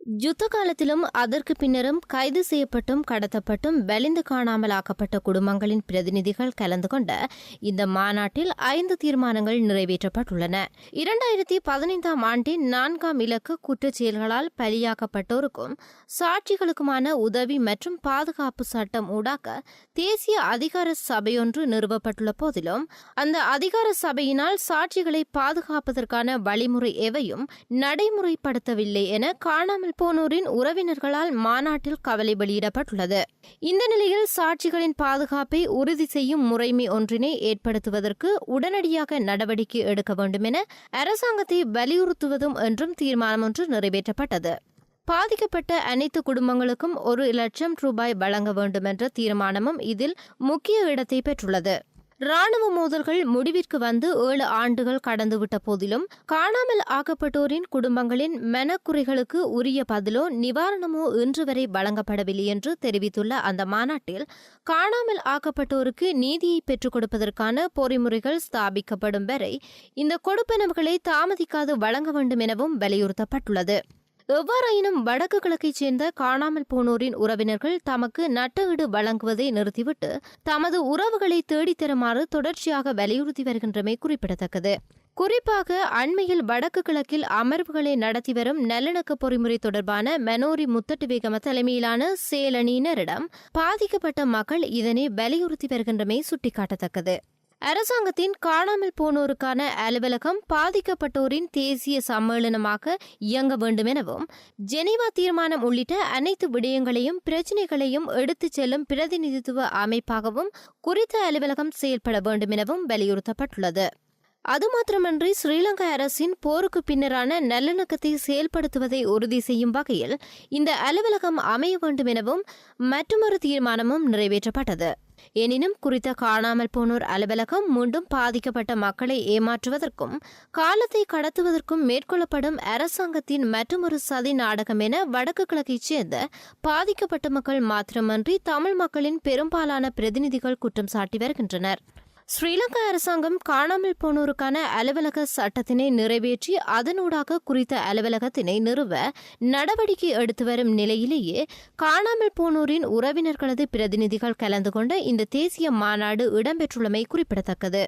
யுத்த காலத்திலும் அதற்கு பின்னரும் கைது செய்யப்பட்டும் கடத்தப்பட்டும் வெளிந்து காணாமலாக்கப்பட்ட குடும்பங்களின் பிரதிநிதிகள் கலந்து கொண்ட இந்த மாநாட்டில் 5 தீர்மானங்கள் நிறைவேற்றப்பட்டுள்ளன. 2015 ஆண்டின் 4ஆம் இலக்கு குற்றச் செயல்களால் பலியாக்கப்பட்டோருக்கும் சாட்சிகளுக்குமான உதவி மற்றும் பாதுகாப்பு சட்டம் ஊடாக தேசிய அதிகார சபையொன்று நிறுவப்பட்டுள்ள போதிலும் அந்த அதிகார சபையினால் சாட்சிகளை பாதுகாப்பதற்கான வழிமுறை எவையும் நடைமுறைப்படுத்தவில்லை என காணாமல் போனோரின் உறவினர்களால் மாநாட்டில் கவலை வெளியிடப்பட்டுள்ளது. இந்த நிலையில் சாட்சிகளின் பாதுகாப்பை உறுதி செய்யும் முறைமை ஒன்றினை ஏற்படுத்துவதற்கு உடனடியாக நடவடிக்கை எடுக்க வேண்டும் என அரசாங்கத்தை வலியுறுத்துவதும் என்றும் தீர்மானம் ஒன்று நிறைவேற்றப்பட்டது. பாதிக்கப்பட்ட அனைத்து குடும்பங்களுக்கும் 1 லட்சம் ரூபாய் வழங்க வேண்டும் என்ற தீர்மானமும் இதில் முக்கிய இடத்தை பெற்றுள்ளது. ராணுவ மோதல்கள் முடிவிற்கு வந்து 7 ஆண்டுகள் கடந்துவிட்ட போதிலும் காணாமல் ஆக்கப்பட்டோரின் குடும்பங்களின் மனக்குறைகளுக்கு உரிய பதிலோ நிவாரணமோ இன்று வரை வழங்கப்படவில்லை என்று தெரிவித்துள்ள அந்த மாநாட்டில் காணாமல் ஆக்கப்பட்டோருக்கு நீதியை பெற்றுக் கொடுப்பதற்கான பொறிமுறைகள் ஸ்தாபிக்கப்படும் வரை இந்த கொடுப்பனவுகளை தாமதிக்காது வழங்க வேண்டும் எனவும் வலியுறுத்தப்பட்டுள்ளது. எவ்வாறாயினும் வடக்கு கிழக்கைச் சேர்ந்த காணாமல் போனோரின் உறவினர்கள் தமக்கு நட்டஈடு வழங்குவதை நிறுத்திவிட்டு தமது உறவுகளை தேடித்தருமாறு தொடர்ச்சியாக வலியுறுத்தி வருகின்றமை குறிப்பிடத்தக்கது. குறிப்பாக அண்மையில் வடக்கு கிழக்கில் அமர்வுகளை நடத்தி வரும் நல்லிணக்க பொறிமுறை தொடர்பான மனோரி முத்தட்டுவேகம தலைமையிலான செயலணியினரிடம் பாதிக்கப்பட்ட மக்கள் இதனை வலியுறுத்தி வருகின்றமை சுட்டிக்காட்டத்தக்கது. அரசாங்கத்தின் காணாமல் போனோருக்கான அலுவலகம் பாதிக்கப்பட்டோரின் தேசிய சம்மேளனமாக இயங்க வேண்டும் எனவும் ஜெனீவா தீர்மானம் உள்ளிட்ட அனைத்து விடயங்களையும் பிரச்சினைகளையும் எடுத்துச் செல்லும் பிரதிநிதித்துவ அமைப்பாகவும் குறித்த அலுவலகம் செயல்பட வேண்டும் எனவும் வலியுறுத்தப்பட்டுள்ளது. அது மாத்திரமன்றி ஸ்ரீலங்கா அரசின் போருக்கு பின்னரான நல்லிணக்கத்தை செயல்படுத்துவதை உறுதி செய்யும் வகையில் இந்த அலுவலகம் அமைய வேண்டும் எனவும் மற்றொரு தீர்மானமும் நிறைவேற்றப்பட்டது. எனினும் குறித்த காணாமல் போனோர் அலுவலகம் மீண்டும் பாதிக்கப்பட்ட மக்களை ஏமாற்றுவதற்கும் காலத்தை கடத்துவதற்கும் மேற்கொள்ளப்படும் அரசாங்கத்தின் மற்றொரு சதி நாடகம் என வடக்கு கிழக்கைச் சேர்ந்த பாதிக்கப்பட்ட மக்கள் மாத்திரமன்றி தமிழ் மக்களின் பெரும்பாலான பிரதிநிதிகள் குற்றம் சாட்டி வருகின்றனர். ஸ்ரீலங்கா அரசாங்கம் காணாமல் போனோருக்கான அலுவலக சட்டத்தினை நிறைவேற்றி அதனூடாக குறித்த அலுவலகத்தினை நிறுவ நடவடிக்கை எடுத்து வரும் நிலையிலேயே காணாமல் போனோரின் உறவினர்களது பிரதிநிதிகள் கலந்து கொண்ட இந்த தேசிய மாநாடு இடம்பெற்றுள்ளமை குறிப்பிடத்தக்கது.